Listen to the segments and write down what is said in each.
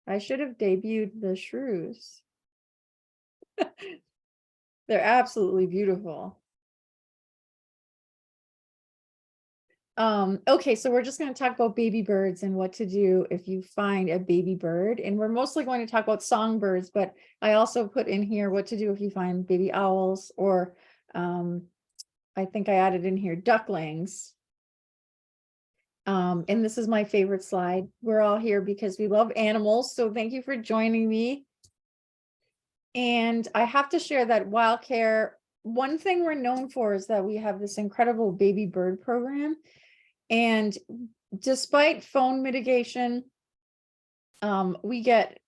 I should have debuted the shrews. They're absolutely beautiful. Okay, so we're just going to talk about baby birds and what to do if you find a baby bird. And we're mostly going to talk about songbirds, but I also put in here what to do if you find baby owls, or I think I added in here ducklings. And this is my favorite slide. We're all here because we love animals. So thank you for joining me. And I have to share that Wildcare, one thing we're known for is that we have this incredible baby bird program. And despite phone mitigation, we get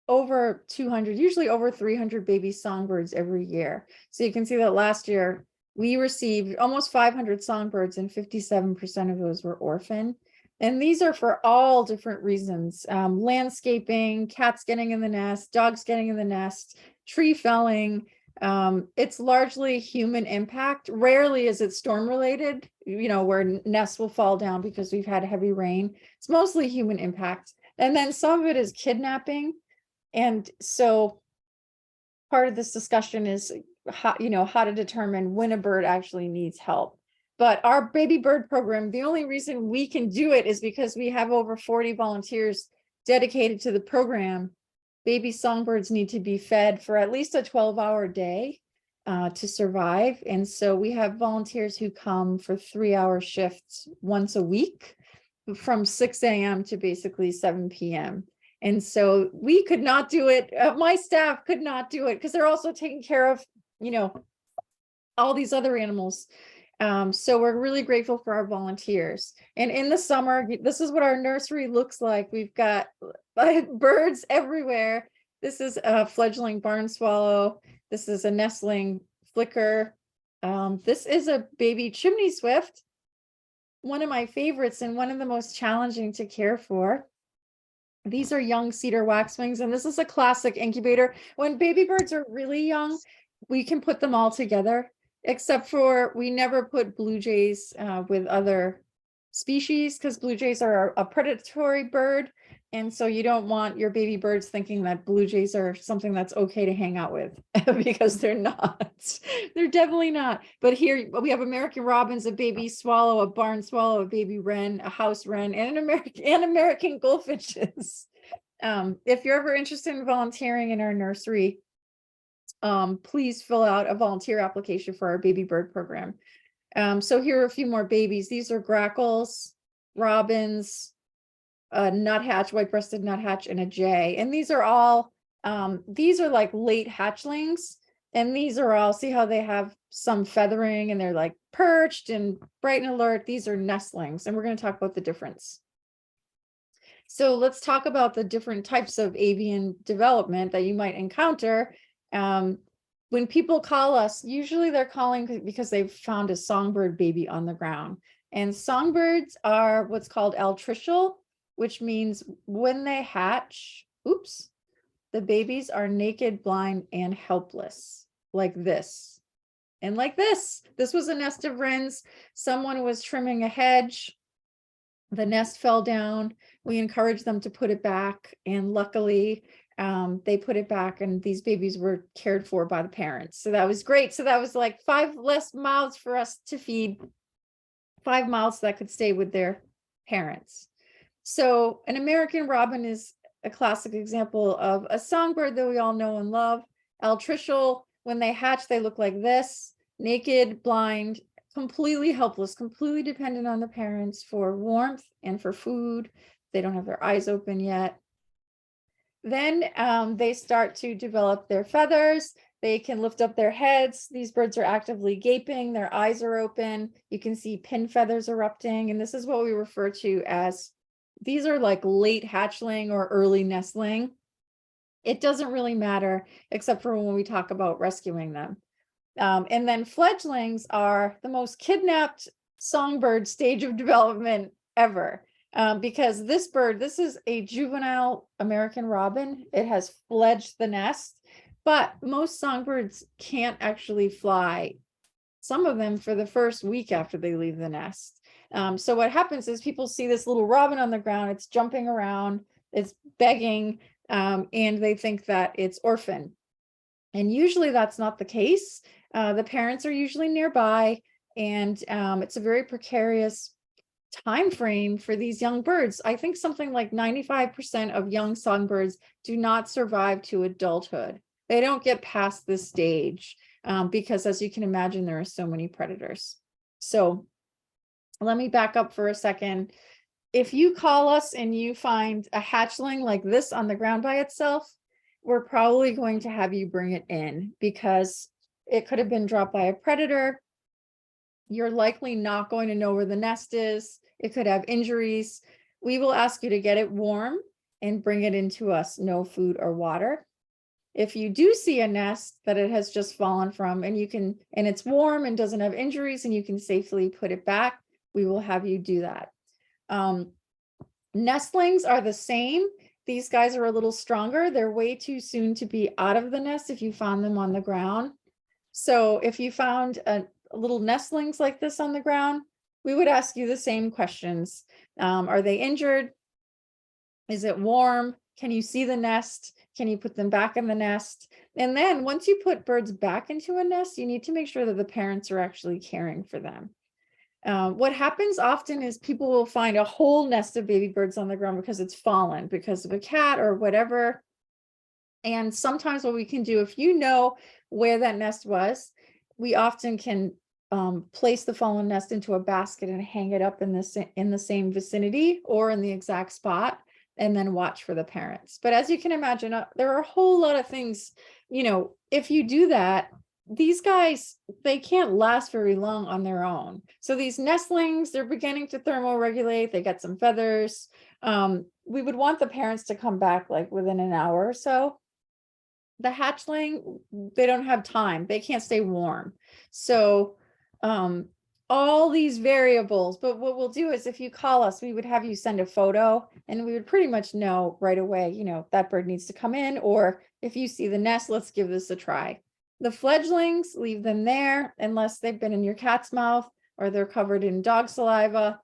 over 200, usually over 300 baby songbirds every year. So you can see that last year we received almost 500 songbirds and 57% of those were orphan. And these are for all different reasons. Landscaping, cats getting in the nest, dogs getting in the nest, tree felling. It's largely human impact. Rarely is it storm related, where nests will fall down because we've had heavy rain. It's mostly human impact. And then some of it is kidnapping. And so part of this discussion is how to determine when a bird actually needs help. But our baby bird program, the only reason we can do it is because we have over 40 volunteers dedicated to the program. Baby songbirds need to be fed for at least a 12-hour day to survive. And so we have volunteers who come for 3-hour shifts once a week from 6 a.m. to basically 7 p.m. And so we could not do it. My staff could not do it because they're also taking care of, all these other animals. So we're really grateful for our volunteers. And in the summer, this is what our nursery looks like. We've got birds everywhere. This is a fledgling barn swallow. This is a nestling flicker. This is a baby chimney swift, one of my favorites and one of the most challenging to care for. These are young cedar waxwings, and this is a classic incubator. When baby birds are really young, we can put them all together, except for we never put blue jays with other species because blue jays are a predatory bird. And so you don't want your baby birds thinking that blue jays are something that's okay to hang out with because they're not. They're definitely not. But here we have American robins, a baby swallow, a barn swallow, a baby wren, a house wren, and American goldfinches. If you're ever interested in volunteering in our nursery, please fill out a volunteer application for our baby bird program. So here are a few more babies. These are grackles, robins, a nuthatch, white-breasted nuthatch, and a jay. And these are all, these are like late hatchlings. And these are all, see how they have some feathering and they're like perched and bright and alert. These are nestlings. And we're going to talk about the difference. So let's talk about the different types of avian development that you might encounter. When people call us, usually they're calling because they've found a songbird baby on the ground. And songbirds are what's called altricial, which means when they hatch, the babies are naked, blind, and helpless, like this. And like this. This was a nest of wrens. Someone was trimming a hedge. The nest fell down. We encouraged them to put it back. And luckily, they put it back and these babies were cared for by the parents. So that was great. So that was like 5 less mouths for us to feed, 5 mouths that could stay with their parents. So an American robin is a classic example of a songbird that we all know and love. Altricial, when they hatch, they look like this, naked, blind, completely helpless, completely dependent on the parents for warmth and for food. They don't have their eyes open yet. Then they start to develop their feathers. They can lift up their heads. These birds are actively gaping. Their eyes are open. You can see pin feathers erupting. And this is what we refer to as, these are like late hatchling or early nestling. It doesn't really matter, except for when we talk about rescuing them. And then fledglings are the most kidnapped songbird stage of development ever. Because this bird, this is a juvenile American robin. It has fledged the nest, but most songbirds can't actually fly, some of them for the first week after they leave the nest. So what happens is people see this little robin on the ground, it's jumping around, it's begging, and they think that it's orphan. And usually that's not the case. The parents are usually nearby, and it's a very precarious time frame for these young birds. I think something like 95% of young songbirds do not survive to adulthood. They don't get past this stage because, as you can imagine, there are so many predators. So let me back up for a second. If you call us and you find a hatchling like this on the ground by itself, we're probably going to have you bring it in because it could have been dropped by a predator. You're likely not going to know where the nest is. It could have injuries. We will ask you to get it warm and bring it into us, no food or water. If you do see a nest that it has just fallen from and it's warm and doesn't have injuries and you can safely put it back, we will have you do that. Nestlings are the same. These guys are a little stronger. They're way too soon to be out of the nest if you found them on the ground. So if you found a little nestlings like this on the ground, we would ask you the same questions. Are they injured? Is it warm? Can you see the nest? Can you put them back in the nest? And then once you put birds back into a nest, you need to make sure that the parents are actually caring for them. What happens often is people will find a whole nest of baby birds on the ground because it's fallen because of a cat or whatever. And sometimes what we can do, if you know where that nest was, we often can place the fallen nest into a basket and hang it up in the same vicinity or in the exact spot, and then watch for the parents. But as you can imagine, there are a whole lot of things, if you do that, these guys, they can't last very long on their own. So these nestlings, they're beginning to thermoregulate. They get some feathers. We would want the parents to come back like within an hour or so. The hatchling, they don't have time. They can't stay warm. So all these variables, but what we'll do is if you call us, we would have you send a photo and we would pretty much know right away, that bird needs to come in, or if you see the nest, let's give this a try. The fledglings, leave them there unless they've been in your cat's mouth or they're covered in dog saliva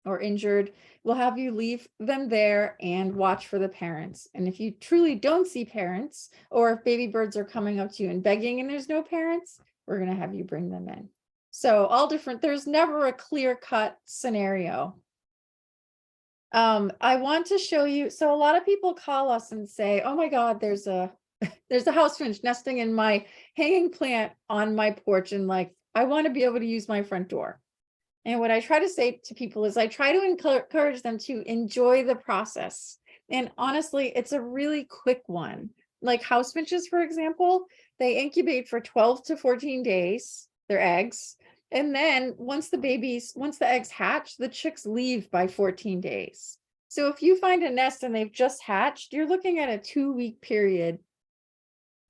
or injured. We'll have you leave them there and watch for the parents. And if you truly don't see parents, or if baby birds are coming up to you and begging and there's no parents, we're going to have you bring them in. So all different, there's never a clear-cut scenario. I want to show you, so a lot of people call us and say, oh my God, there's a house finch nesting in my hanging plant on my porch, and like, I want to be able to use my front door. And what I try to say to people is I try to encourage them to enjoy the process. And honestly, it's a really quick one. Like house finches, for example, they incubate for 12 to 14 days, their eggs. And then once the eggs hatch, the chicks leave by 14 days. So if you find a nest and they've just hatched, you're looking at a 2-week period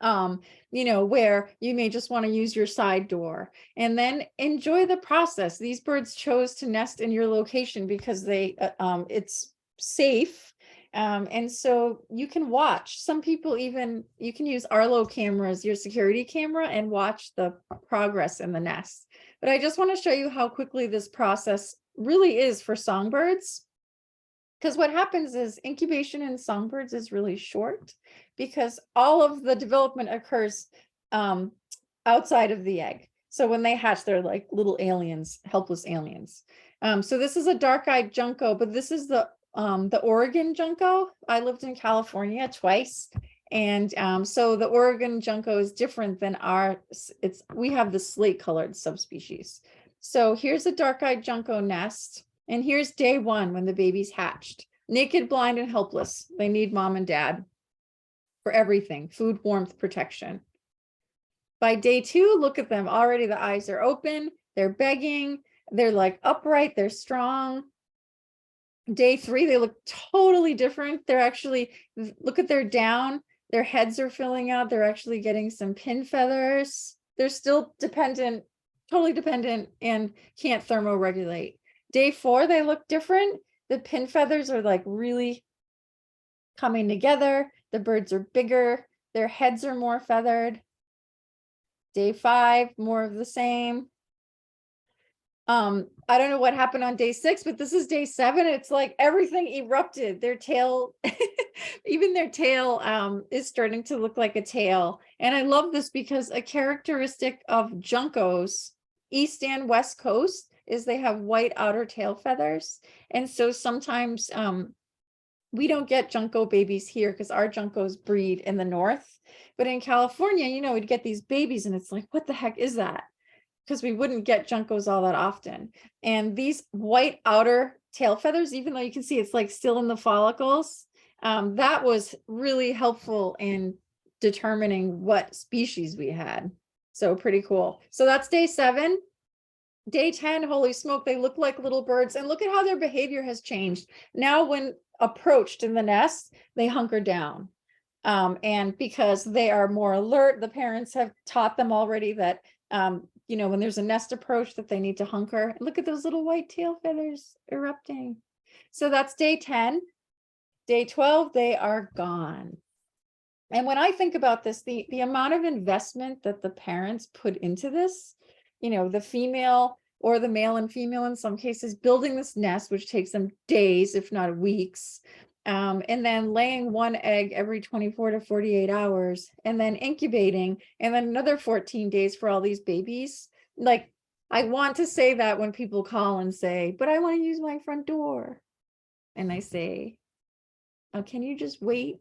where you may just want to use your side door, and then enjoy the process. These birds chose to nest in your location because it's safe. And so you can watch. Some people you can use Arlo cameras, your security camera, and watch the progress in the nest. But I just want to show you how quickly this process really is for songbirds. Because what happens is incubation in songbirds is really short because all of the development occurs outside of the egg. So when they hatch, they're like little aliens, helpless aliens. So this is a dark-eyed junco, but this is the Oregon junco. I lived in California twice. And so the Oregon junco is different than we have the slate-colored subspecies. So here's a dark-eyed junco nest. And here's day 1 when the baby's hatched. Naked, blind, and helpless. They need mom and dad for everything: food, warmth, protection. By day 2, look at them. Already the eyes are open. They're begging. They're like upright. They're strong. Day 3, they look totally different. They're actually, look at their down. Their heads are filling out. They're actually getting some pin feathers. They're still totally dependent, and can't thermoregulate. Day 4, they look different. The pin feathers are like really coming together. The birds are bigger. Their heads are more feathered. Day 5, more of the same. I don't know what happened on day 6, but this is day 7. It's like everything erupted. Their tail Even their tail is starting to look like a tail. And I love this because a characteristic of juncos, East and West Coast, is they have white outer tail feathers. And so sometimes we don't get junco babies here because our juncos breed in the north. But in California, you know, we'd get these babies and it's like, what the heck is that? Because we wouldn't get juncos all that often. And these white outer tail feathers, even though you can see it's like still in the follicles, that was really helpful in determining what species we had. So pretty cool. So that's day 7. Day 10, holy smoke, they look like little birds. And look at how their behavior has changed. Now when approached in the nest, they hunker down. And because they are more alert, the parents have taught them already that, you know, when there's a nest approach, that they need to hunker. Look at those little white tail feathers erupting. So that's day 10. Day 12, they are gone. And when I think about this, the amount of investment that the parents put into this, you know, the female or the male and female in some cases building this nest, which takes them days, if not weeks, and then laying one egg every 24 to 48 hours, and then incubating, and then another 14 days for all these babies. Like, I want to say that when people call and say, but I want to use my front door. And I say, oh, can you just wait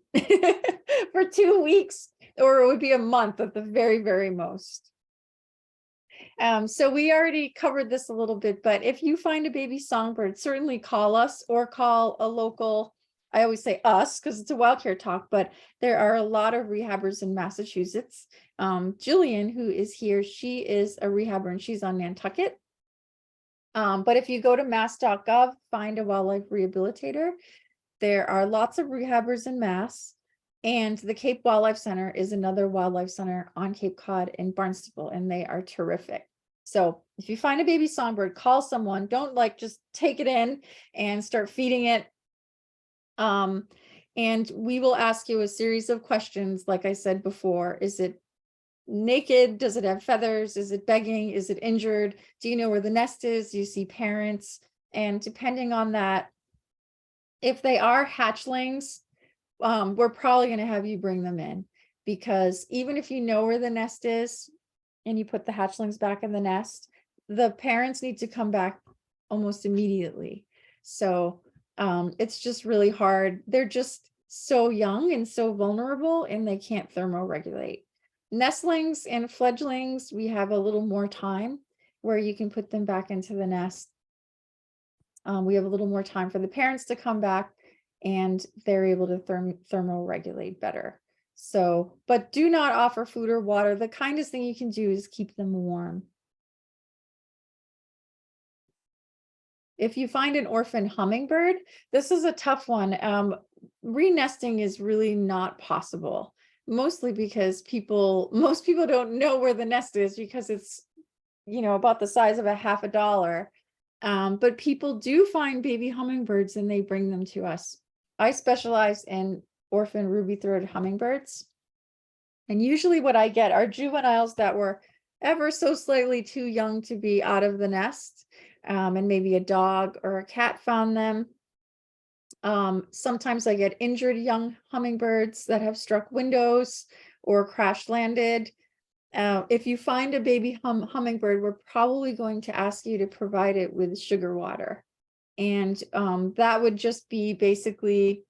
for 2 weeks? Or it would be a month at the very, very most. So we already covered this a little bit, but if you find a baby songbird, certainly call us or call a local. I always say us because it's a wild care talk, but there are a lot of rehabbers in Massachusetts. Jillian, who is here, she is a rehabber and she's on Nantucket. But if you go to mass.gov, find a wildlife rehabilitator. There are lots of rehabbers in Mass, and the Cape Wildlife Center is another wildlife center on Cape Cod in Barnstable, and they are terrific. So if you find a baby songbird, call someone. Don't like just take it in and start feeding it. And we will ask you a series of questions. Like I said before, is it naked? Does it have feathers? Is it begging? Is it injured? Do you know where the nest is? Do you see parents? And depending on that, if they are hatchlings, we're probably going to have you bring them in, because even if you know where the nest is and you put the hatchlings back in the nest, the parents need to come back almost immediately. So it's just really hard. They're just so young and so vulnerable, and they can't thermoregulate. Nestlings and fledglings, we have a little more time where you can put them back into the nest. We have a little more time for the parents to come back, and they're able to thermoregulate better. So, but do not offer food or water. The kindest thing you can do is keep them warm. If you find an orphan hummingbird, this is a tough one. Renesting is really not possible, mostly because most people don't know where the nest is because it's, you know, about the size of a half a dollar. But people do find baby hummingbirds and they bring them to us. I specialize in orphan ruby-throated hummingbirds. And usually what I get are juveniles that were ever so slightly too young to be out of the nest. And maybe a dog or a cat found them. Sometimes I get injured young hummingbirds that have struck windows or crash landed. If you find a baby hummingbird, we're probably going to ask you to provide it with sugar water. And that would just be basically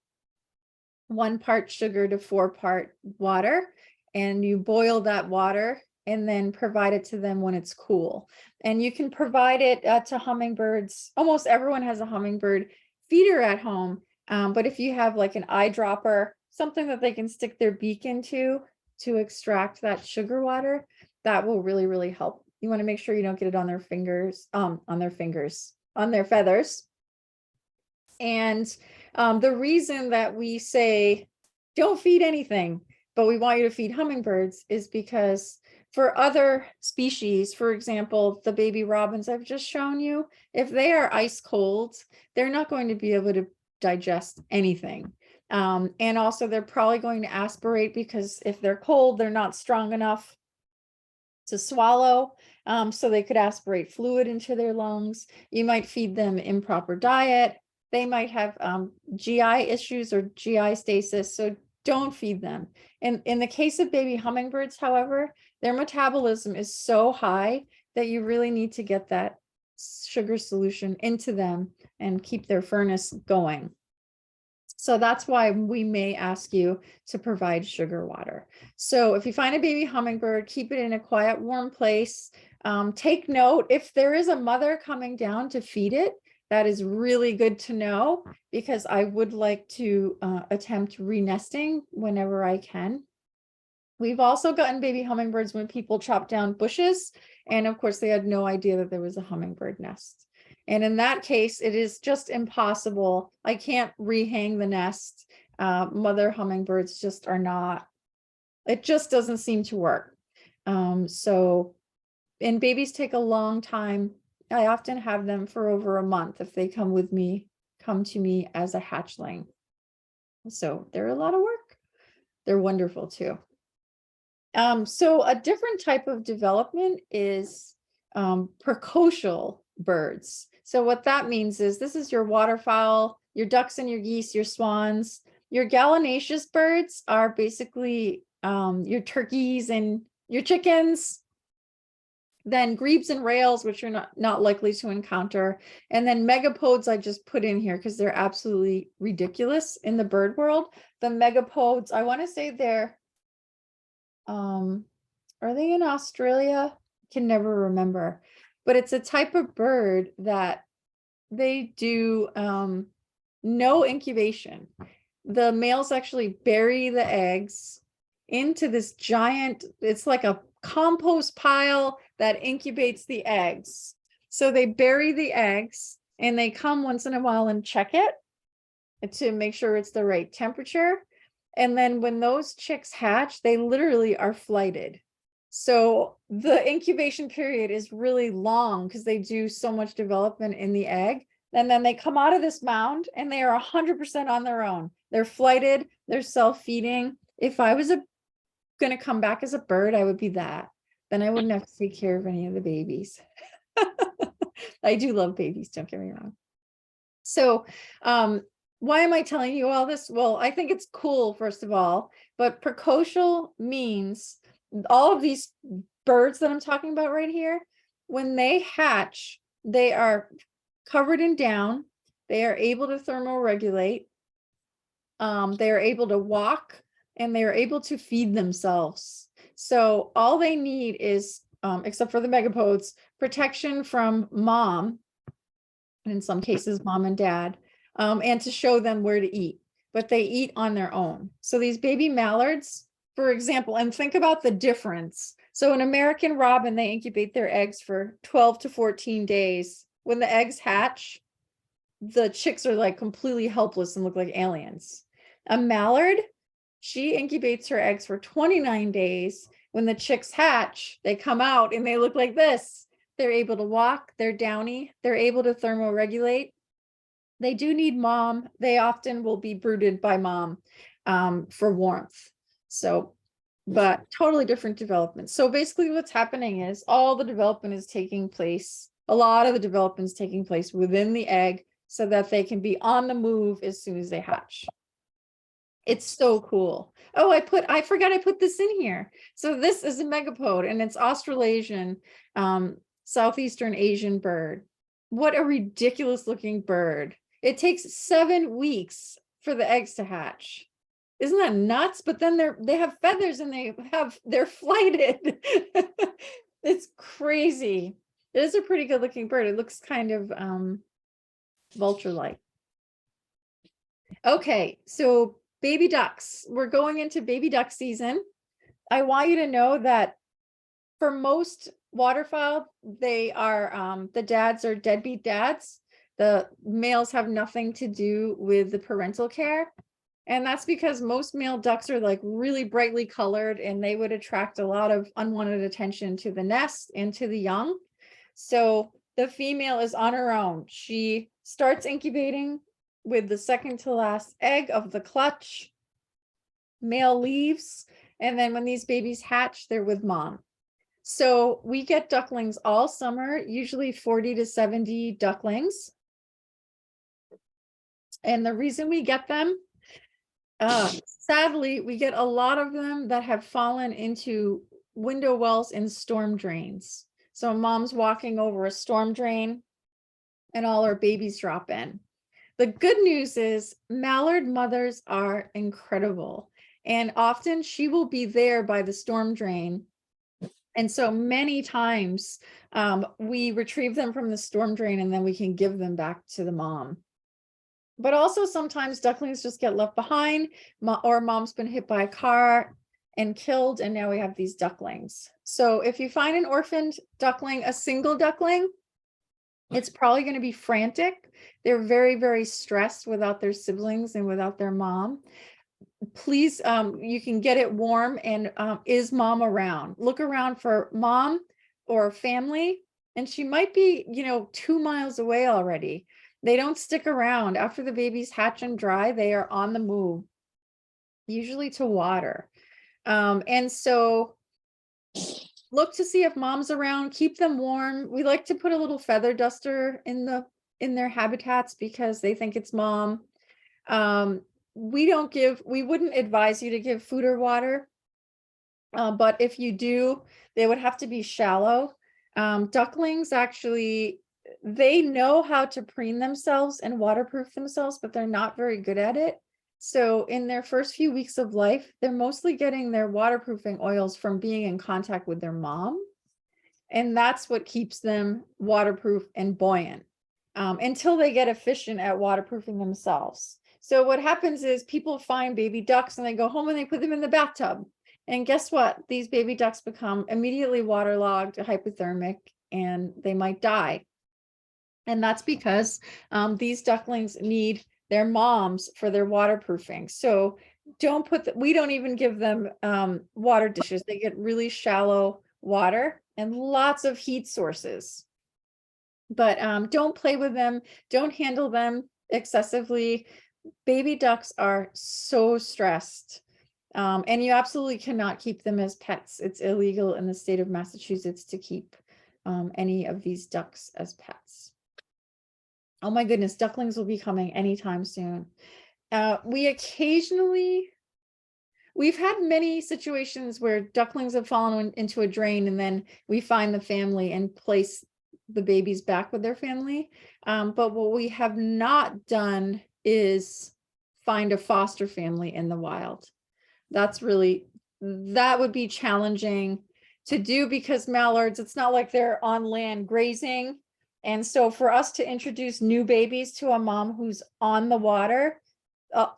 1 part sugar to 4 part water. And you boil that water and then provide it to them when it's cool. And you can provide it to hummingbirds. Almost everyone has a hummingbird feeder at home. But if you have like an eyedropper, something that they can stick their beak into to extract that sugar water, that will really, really help. You want to make sure you don't get it on their fingers, on their feathers. And the reason that we say don't feed anything, but we want you to feed hummingbirds, is because for other species, for example, the baby robins I've just shown you, if they are ice cold, they're not going to be able to digest anything. And also they're probably going to aspirate, because if they're cold, they're not strong enough to swallow. So they could aspirate fluid into their lungs. You might feed them improper diet. they might have GI issues or GI stasis, so don't feed them. And in the case of baby hummingbirds, however, their metabolism is so high that you really need to get that sugar solution into them and keep their furnace going. So that's why we may ask you to provide sugar water. So if you find a baby hummingbird, keep it in a quiet, warm place. Take note, if there is a mother coming down to feed it, that is really good to know, because I would like to attempt renesting whenever I can. We've also gotten baby hummingbirds when people chop down bushes, and of course they had no idea that there was a hummingbird nest. And in that case, it is just impossible. I can't rehang the nest. Mother hummingbirds just are not, it just doesn't seem to work. And babies take a long time. I often have them for over a month if they come to me as a hatchling. So they're a lot of work. They're wonderful too. So a different type of development is precocial birds. So what that means is this is your waterfowl, your ducks and your geese, your swans. Your gallinaceous birds are basically your turkeys and your chickens. Then grebes and rails, which you're not likely to encounter. And then megapodes I just put in here because they're absolutely ridiculous in the bird world. The megapodes, I want to say they're, are they in Australia? I can never remember. But it's a type of bird that they do no incubation. The males actually bury the eggs into this giant, it's like a compost pile that incubates the eggs. So they bury the eggs and they come once in a while and check it to make sure it's the right temperature. And then when those chicks hatch, they literally are flighted. So the incubation period is really long because they do so much development in the egg. And then they come out of this mound and they are 100% on their own. They're flighted, they're self-feeding. If I was going to come back as a bird, I would be that. Then I wouldn't have to take care of any of the babies. I do love babies, don't get me wrong. So why am I telling you all this? Well, I think it's cool, first of all, but precocial means all of these birds that I'm talking about right here, when they hatch, they are covered in down. They are able to thermoregulate. They are able to walk, and they are able to feed themselves. So all they need is, except for the megapodes, protection from mom, and in some cases, mom and dad, and to show them where to eat. But they eat on their own. So these baby mallards, for example, and think about the difference. So an American robin, they incubate their eggs for 12 to 14 days. When the eggs hatch, the chicks are like completely helpless and look like aliens. A mallard, she incubates her eggs for 29 days. When the chicks hatch, they come out and they look like this. They're able to walk, they're downy, they're able to thermoregulate. They do need mom. They often will be brooded by mom for warmth. So, but totally different development. So basically what's happening is all the development is taking place. A lot of the development is taking place within the egg so that they can be on the move as soon as they hatch. It's so cool. Oh, I forgot I put this in here. So this is a megapode and it's Australasian, Southeastern Asian bird. What a ridiculous looking bird. It takes 7 weeks for the eggs to hatch. Isn't that nuts? But then they have feathers and they're flighted. It's crazy. It is a pretty good looking bird. It looks kind of vulture-like. Okay, so baby ducks. We're going into baby duck season. I want you to know that for most waterfowl, they are the dads are deadbeat dads. The males have nothing to do with the parental care. And that's because most male ducks are like really brightly colored and they would attract a lot of unwanted attention to the nest and to the young. So the female is on her own. She starts incubating with the second to last egg of the clutch. Male leaves. And then when these babies hatch, they're with mom. So we get ducklings all summer, usually 40 to 70 ducklings. And the reason we get them, sadly, we get a lot of them that have fallen into window wells and storm drains. So mom's walking over a storm drain and all our babies drop in. The good news is mallard mothers are incredible. And often she will be there by the storm drain. And so many times we retrieve them from the storm drain and then we can give them back to the mom. But also sometimes ducklings just get left behind, or mom's been hit by a car and killed, and now we have these ducklings. So if you find an orphaned duckling, a single duckling, it's probably going to be frantic. They're very, very stressed without their siblings and without their mom. Please, you can get it warm, and is mom around? Look around for mom or family, and she might be, 2 miles away already. They don't stick around. After the babies hatch and dry, they are on the move, usually to water. And so look to see if mom's around, keep them warm. We like to put a little feather duster in their habitats because they think it's mom. We wouldn't advise you to give food or water. But if you do, they would have to be shallow. Ducklings actually, they know how to preen themselves and waterproof themselves, but they're not very good at it. So in their first few weeks of life, they're mostly getting their waterproofing oils from being in contact with their mom. And that's what keeps them waterproof and buoyant until they get efficient at waterproofing themselves. So what happens is people find baby ducks and they go home and they put them in the bathtub. And guess what? These baby ducks become immediately waterlogged, hypothermic, and they might die. And that's because these ducklings need their moms for their waterproofing. So we don't even give them water dishes. They get really shallow water and lots of heat sources. But don't play with them. Don't handle them excessively. Baby ducks are so stressed. And you absolutely cannot keep them as pets. It's illegal in the state of Massachusetts to keep any of these ducks as pets. Oh my goodness, ducklings will be coming anytime soon. We've had many situations where ducklings have fallen into a drain and then we find the family and place the babies back with their family. But what we have not done is find a foster family in the wild. That would be challenging to do because mallards, it's not like they're on land grazing. And so for us to introduce new babies to a mom who's on the water,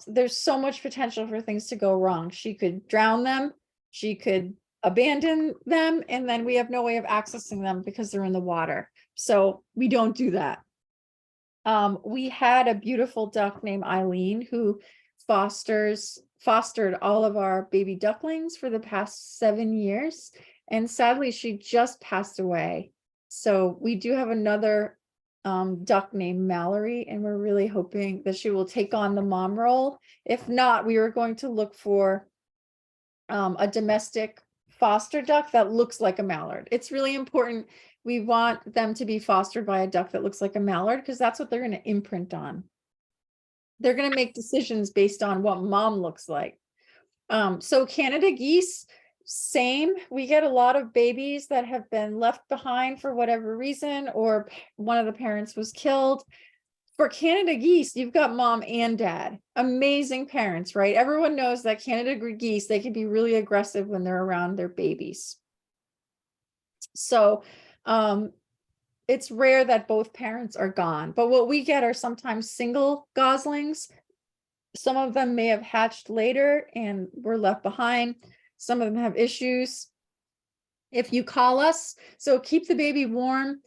there's so much potential for things to go wrong. She could drown them, she could abandon them, and then we have no way of accessing them because they're in the water. So we don't do that. We had a beautiful duck named Eileen who fostered all of our baby ducklings for the past 7 years. And sadly, she just passed away. So we do have another duck named Mallory, and we're really hoping that she will take on the mom role. If not, we were going to look for a domestic foster duck that looks like a mallard. It's really important. We want them to be fostered by a duck that looks like a mallard because that's what they're going to imprint on. They're going to make decisions based on what mom looks like. So Canada geese, same. We get a lot of babies that have been left behind for whatever reason, or one of the parents was killed. For Canada geese, you've got mom and dad, amazing parents, right? Everyone knows that Canada geese, they can be really aggressive when they're around their babies. So it's rare that both parents are gone, but what we get are sometimes single goslings. Some of them may have hatched later and were left behind. Some of them have issues. If you call us, so keep the baby warm.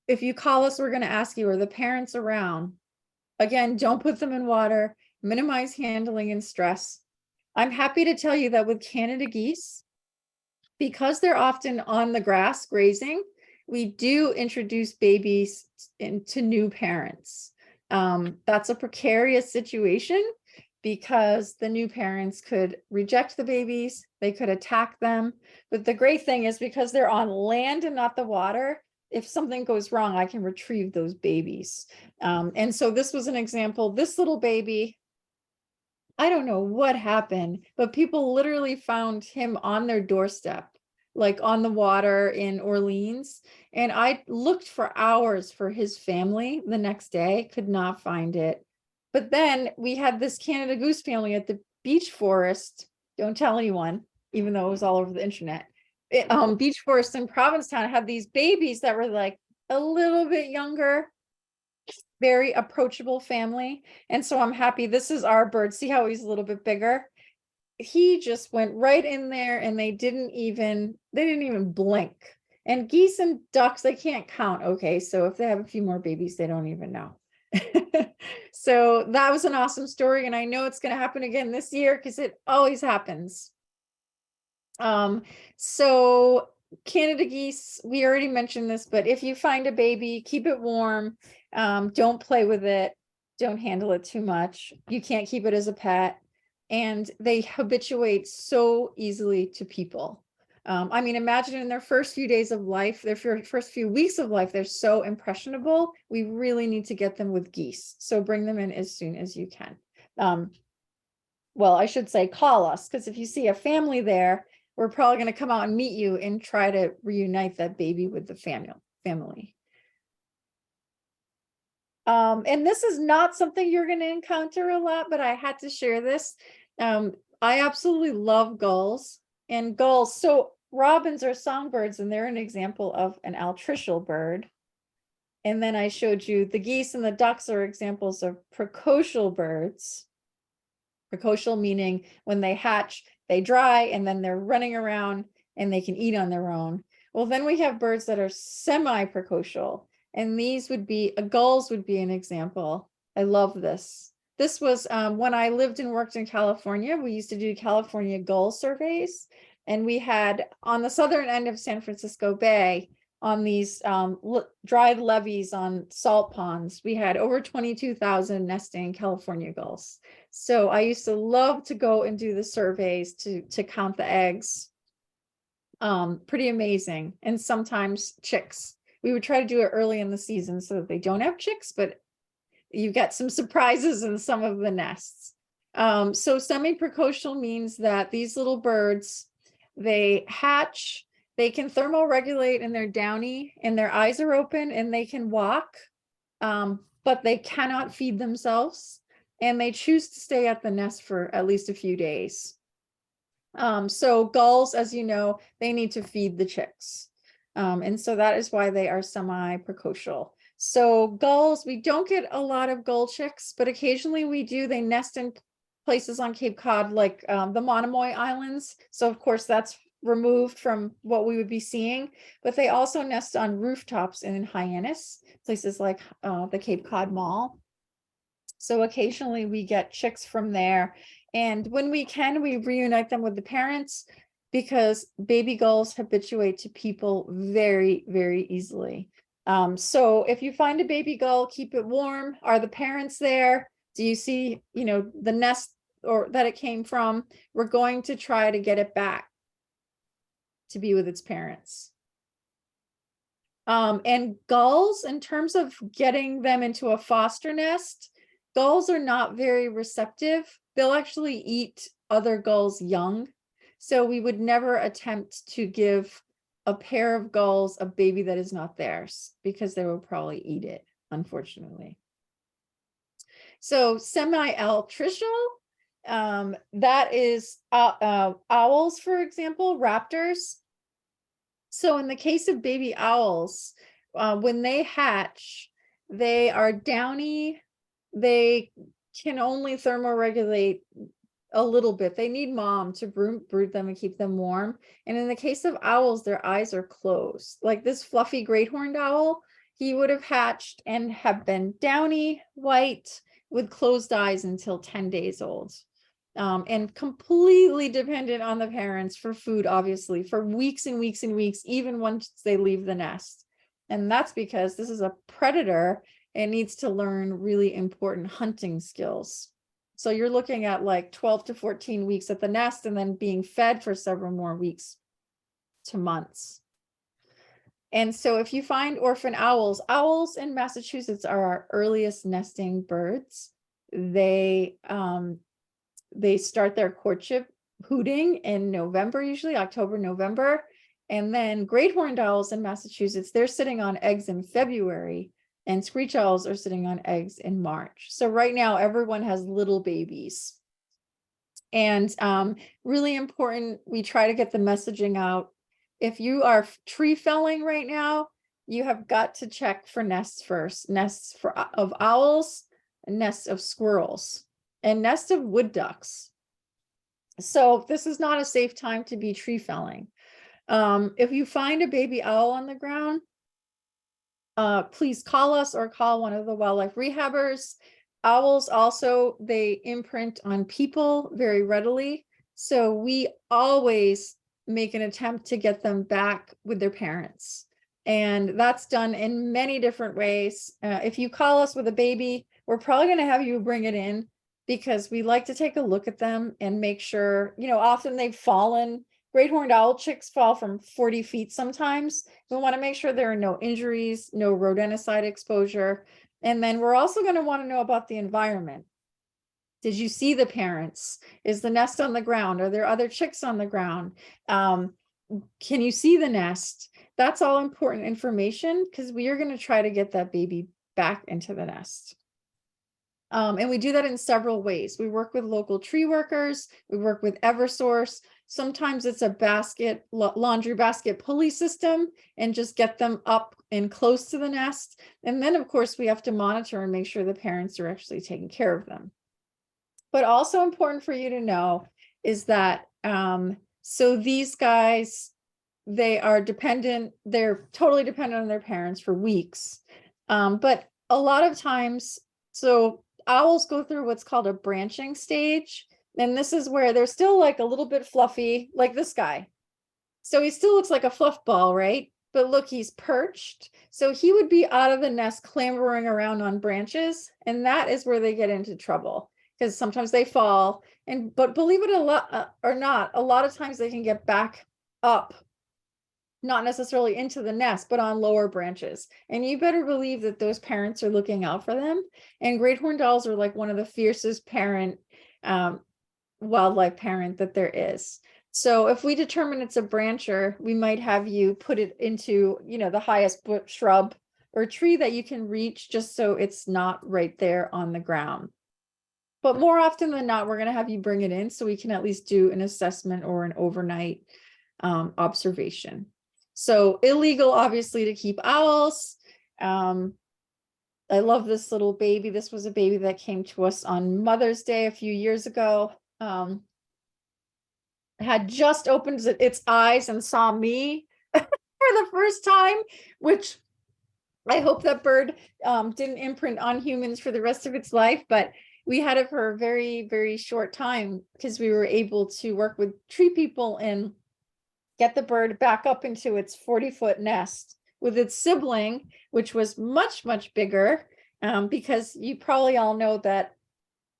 If you call us, we're going to ask you, are the parents around? Again, don't put them in water, minimize handling and stress. I'm happy to tell you that with Canada geese, because they're often on the grass grazing, we do introduce babies into new parents. That's a precarious situation because the new parents could reject the babies, they could attack them. But the great thing is because they're on land and not the water, if something goes wrong, I can retrieve those babies. And so this was an example. This little baby, I don't know what happened, but people literally found him on their doorstep, like on the water in Orleans. And I looked for hours for his family the next day, could not find it. But then we had this Canada goose family at the beach forest. Don't tell anyone, even though it was all over the internet. Beach forest in Provincetown had these babies that were like a little bit younger, very approachable family. And so I'm happy. This is our bird. See how he's a little bit bigger? He just went right in there, and they didn't even blink. And geese and ducks, they can't count. Okay, so if they have a few more babies, they don't even know. So that was an awesome story, and I know it's going to happen again this year because it always happens. So Canada geese, we already mentioned this, but if you find a baby, keep it warm. Don't play with it. Don't handle it too much. You can't keep it as a pet. And they habituate so easily to people. I mean, imagine in their first few days of life, their first few weeks of life, they're so impressionable. We really need to get them with geese. So bring them in as soon as you can. Well, I should say call us, because if you see a family there, we're probably going to come out and meet you and try to reunite that baby with the family. And this is not something you're going to encounter a lot, but I had to share this. I absolutely love gulls and gulls. So robins are songbirds, and they're an example of an altricial bird. And then I showed you the geese and the ducks are examples of precocial birds. Precocial meaning when they hatch, they dry, and then they're running around and they can eat on their own. Well, then we have birds that are semi-precocial, and these would be, gulls would be an example. I love this. This was when I lived and worked in California, we used to do California gull surveys, and we had on the southern end of San Francisco Bay, on these dried levees on salt ponds, we had over 22,000 nesting California gulls. So I used to love to go and do the surveys to count the eggs. Pretty amazing. And sometimes chicks. We would try to do it early in the season so that they don't have chicks, but you get some surprises in some of the nests. So semi-precocial means that these little birds, they hatch, they can thermoregulate, and they're downy, and their eyes are open, and they can walk, but they cannot feed themselves, and they choose to stay at the nest for at least a few days. So gulls, as you know, they need to feed the chicks. And so that is why they are semi-precocial. So gulls, we don't get a lot of gull chicks, but occasionally we do. They nest in places on Cape Cod, like the Monomoy Islands. So of course that's removed from what we would be seeing, but they also nest on rooftops and in Hyannis, places like the Cape Cod Mall. So occasionally we get chicks from there. And when we can, we reunite them with the parents, because baby gulls habituate to people very, very easily. So if you find a baby gull, keep it warm. Are the parents there? Do you see, the nest or that it came from? We're going to try to get it back to be with its parents. And gulls, in terms of getting them into a foster nest, gulls are not very receptive. They'll actually eat other gulls' young. So we would never attempt to give a pair of gulls a baby that is not theirs, because they will probably eat it, unfortunately. So semi-altricial, that is owls, for example, raptors. So in the case of baby owls, when they hatch, they are downy. They can only thermoregulate a little bit. They need mom to brood them and keep them warm. And in the case of owls, their eyes are closed. Like this fluffy great horned owl, he would have hatched and have been downy, white, with closed eyes until 10 days old. And completely dependent on the parents for food, obviously, for weeks and weeks and weeks, even once they leave the nest. And that's because this is a predator and needs to learn really important hunting skills. So you're looking at like 12 to 14 weeks at the nest, and then being fed for several more weeks to months. And so if you find orphan owls in Massachusetts are our earliest nesting birds. They start their courtship hooting in November, usually October, November. And then great horned owls in Massachusetts, they're sitting on eggs in February, and screech owls are sitting on eggs in March. So right now, everyone has little babies. And really important, we try to get the messaging out. If you are tree felling right now, you have got to check for nests first. Nests of owls, nests of squirrels, and nests of wood ducks. So this is not a safe time to be tree felling. If you find a baby owl on the ground, please call us or call one of the wildlife rehabbers. Owls also, they imprint on people very readily. So we always make an attempt to get them back with their parents. And that's done in many different ways. If you call us with a baby, we're probably going to have you bring it in, because we like to take a look at them and make sure, often they've fallen. Great horned owl chicks fall from 40 feet sometimes. We want to make sure there are no injuries, no rodenticide exposure. And then we're also going to want to know about the environment. Did you see the parents? Is the nest on the ground? Are there other chicks on the ground? Can you see the nest? That's all important information, because we are going to try to get that baby back into the nest. And we do that in several ways. We work with local tree workers. We work with Eversource. Sometimes it's a laundry basket pulley system, and just get them up and close to the nest. And then, of course, we have to monitor and make sure the parents are actually taking care of them. But also important for you to know is that, so these guys, they are dependent, they're totally dependent on their parents for weeks. But a lot of times, so owls go through what's called a branching stage. And this is where they're still like a little bit fluffy, like this guy. So he still looks like a fluff ball, right? But look, he's perched. So he would be out of the nest clambering around on branches. And that is where they get into trouble, because sometimes they fall. But believe it or not, a lot of times they can get back up, not necessarily into the nest, but on lower branches. And you better believe that those parents are looking out for them. And great horned owls are like one of the fiercest wildlife parent that there is. So if we determine it's a brancher, we might have you put it into, the highest shrub or tree that you can reach, just so it's not right there on the ground. But more often than not, we're going to have you bring it in so we can at least do an assessment or an overnight observation. So illegal, obviously, to keep owls. I love this little baby. This was a baby that came to us on Mother's Day a few years ago. Had just opened its eyes and saw me for the first time, which I hope that bird didn't imprint on humans for the rest of its life. But we had it for a very, very short time, because we were able to work with tree people and get the bird back up into its 40-foot nest with its sibling, which was much, much bigger, because you probably all know that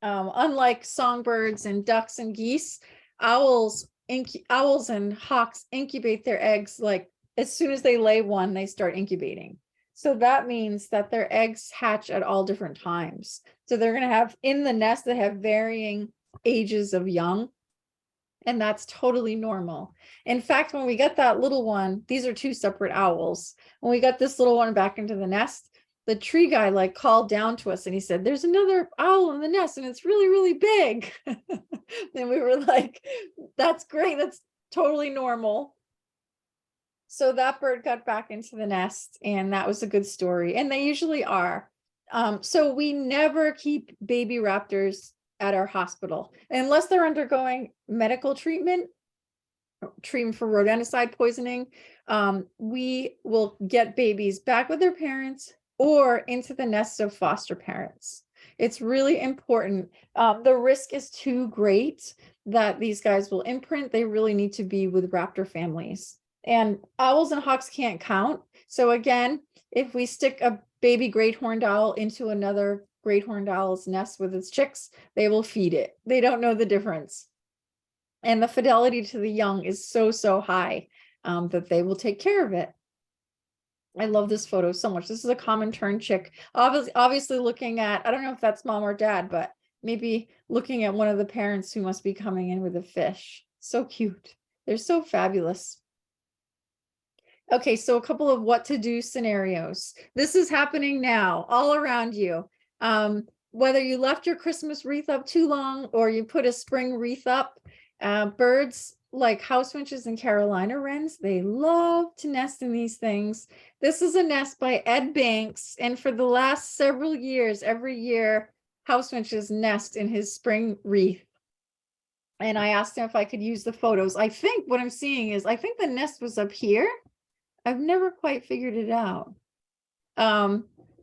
unlike songbirds and ducks and geese, owls and hawks incubate their eggs, like as soon as they lay one, they start incubating. So that means that their eggs hatch at all different times. So they're going to have in the nest, they have varying ages of young. And that's totally normal. In fact, when we got that little one, these are two separate owls. When we got this little one back into the nest, the tree guy like called down to us and he said, "There's another owl in the nest and it's really, really big." And we were like, "That's great. That's totally normal." So that bird got back into the nest, and that was a good story. And they usually are. So we never keep baby raptors at our hospital unless they're undergoing medical treatment for rodenticide poisoning. We will get babies back with their parents or into the nests of foster parents. It's really important. The risk is too great that these guys will imprint. They really need to be with raptor families. And owls and hawks can't count. So again, if we stick a baby great horned owl into another great horned owl's nest with its chicks, they will feed it. They don't know the difference. And the fidelity to the young is so, so high that they will take care of it. I love this photo so much. This is a common tern chick. Obviously looking at, I don't know if that's mom or dad, but maybe looking at one of the parents who must be coming in with a fish. So cute. They're so fabulous. Okay, so a couple of what to do scenarios. This is happening now all around you. Whether you left your Christmas wreath up too long or you put a spring wreath up, birds like house finches and Carolina wrens, they love to nest in these things. This is a nest by Ed Banks, and for the last several years, every year, house finches nest in his spring wreath. And I asked him if I could use the photos. I think what I'm seeing is, I think the nest was up here. I've never quite figured it out.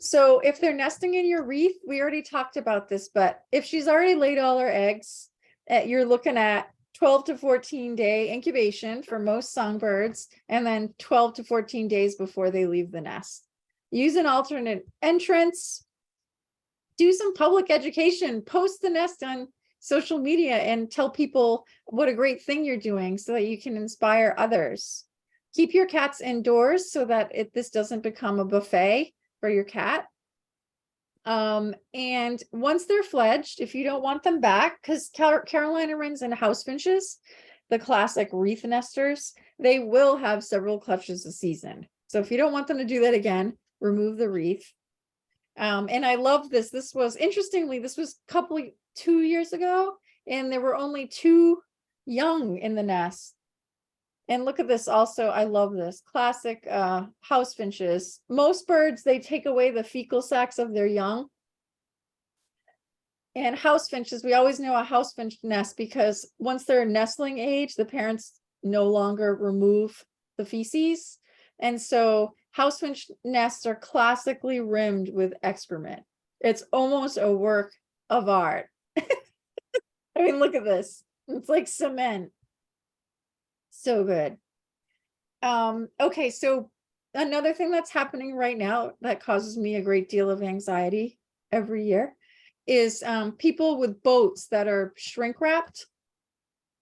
So if they're nesting in your wreath, we already talked about this, but if she's already laid all her eggs, you're looking at 12 to 14 day incubation for most songbirds, and then 12 to 14 days before they leave the nest. Use an alternate entrance, do some public education, post the nest on social media and tell people what a great thing you're doing so that you can inspire others. Keep your cats indoors so that this doesn't become a buffet for your cat. And once they're fledged, if you don't want them back, because Carolina wrens and house finches, the classic wreath nesters, they will have several clutches a season. So if you don't want them to do that again, remove the wreath. And I love this. This was, interestingly, this was 2 years ago, and there were only 2 young in the nest. And look at this also, I love this, classic house finches. Most birds, they take away the fecal sacs of their young. And house finches, we always know a house finch nest because once they're nestling age, the parents no longer remove the feces. And so house finch nests are classically rimmed with excrement. It's almost a work of art. I mean, look at this. It's like cement. So good. Okay, so another thing that's happening right now that causes me a great deal of anxiety every year is people with boats that are shrink wrapped.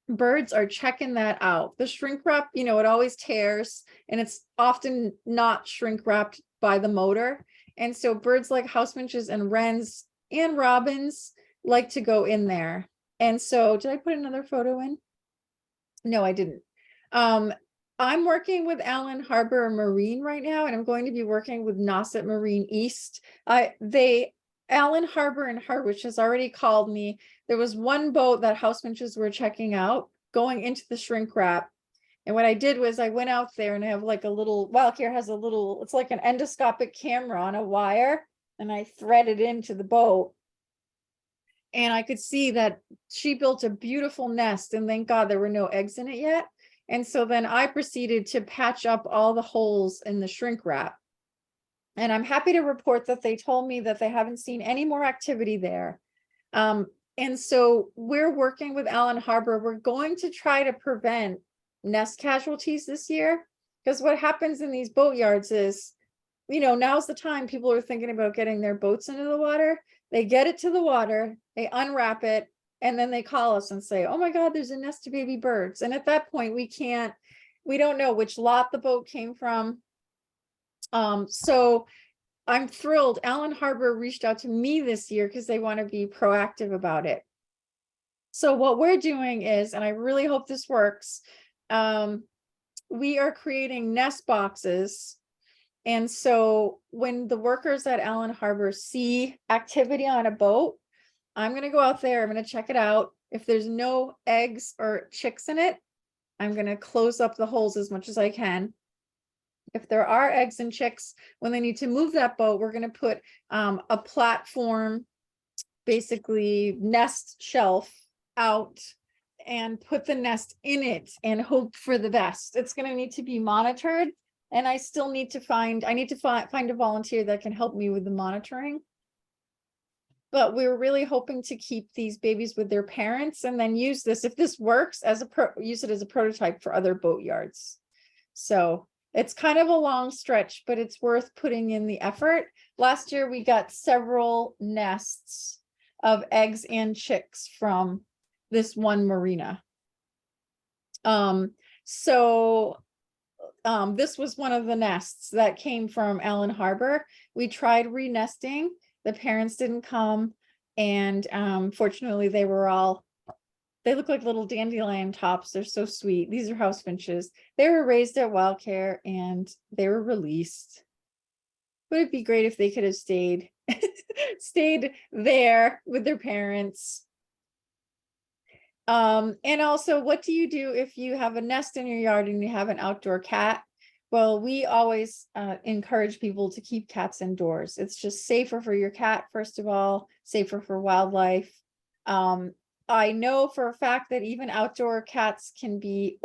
Birds are checking that out. The shrink wrap, it always tears, and it's often not shrink wrapped by the motor. And so birds like house finches and wrens and robins like to go in there. And so, did I put another photo in? No, I didn't. I'm working with Allen Harbor Marine right now, and I'm going to be working with Nauset Marine East. Allen Harbor in Harwich has already called me. There was one boat that house finches were checking out going into the shrink wrap. And what I did was I went out there, and I have like a little, Wildcare has a little, it's like an endoscopic camera on a wire, and I threaded into the boat. And I could see that she built a beautiful nest, and thank God there were no eggs in it yet. And so then I proceeded to patch up all the holes in the shrink wrap. And I'm happy to report that they told me that they haven't seen any more activity there. And so we're working with Allen Harbor. We're going to try to prevent nest casualties this year, because what happens in these boat yards is, now's the time people are thinking about getting their boats into the water. They get it to the water, they unwrap it, and then they call us and say, oh my God, there's a nest of baby birds. And at that point, we don't know which lot the boat came from. So I'm thrilled. Allen Harbor reached out to me this year because they want to be proactive about it. So what we're doing is, and I really hope this works, we are creating nest boxes. And so when the workers at Allen Harbor see activity on a boat, I'm going to go out there, I'm going to check it out. If there's no eggs or chicks in it, I'm going to close up the holes as much as I can. If there are eggs and chicks, when they need to move that boat, we're going to put a platform, basically nest shelf out, and put the nest in it and hope for the best. It's going to need to be monitored. And I still need to find a volunteer that can help me with the monitoring. But we're really hoping to keep these babies with their parents, and then use this, if this works, use it as a prototype for other boat yards. So it's kind of a long stretch, but it's worth putting in the effort. Last year, we got several nests of eggs and chicks from this one marina. So this was one of the nests that came from Allen Harbor. We tried re-nesting. The parents didn't come. And fortunately, they look like little dandelion tops. They're so sweet. These are house finches. They were raised at Wildcare and they were released. Would it be great if they could have stayed there with their parents? And also, what do you do if you have a nest in your yard and you have an outdoor cat? Well, we always encourage people to keep cats indoors. It's just safer for your cat, first of all, safer for wildlife. I know for a fact that even old outdoor cats can be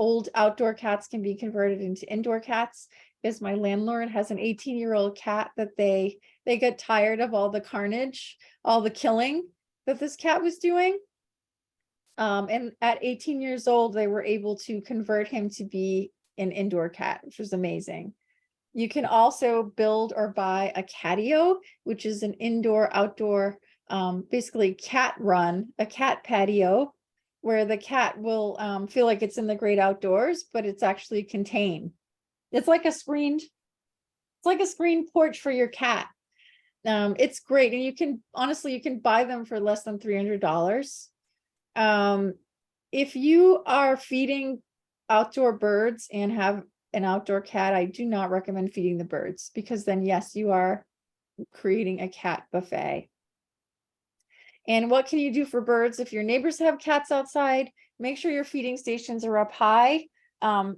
converted into indoor cats, because my landlord has an 18-year-old cat that they got tired of all the carnage, all the killing that this cat was doing. And at 18 years old, they were able to convert him to be an indoor cat, which was amazing. You can also build or buy a catio, which is an indoor-outdoor, basically a cat patio, where the cat will feel like it's in the great outdoors, but it's actually contained. It's like a screened porch for your cat. It's great, and you can buy them for less than $300. If you are feeding outdoor birds and have an outdoor cat, I do not recommend feeding the birds, because then yes, you are creating a cat buffet. And what can you do for birds if your neighbors have cats outside? Make sure your feeding stations are up high,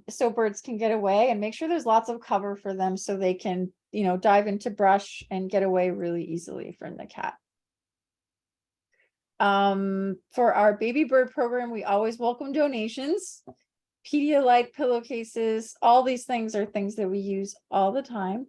so birds can get away, and make sure there's lots of cover for them so they can, dive into brush and get away really easily from the cat. For our baby bird program, we always welcome donations. Pedialyte pillowcases, all these things are things that we use all the time.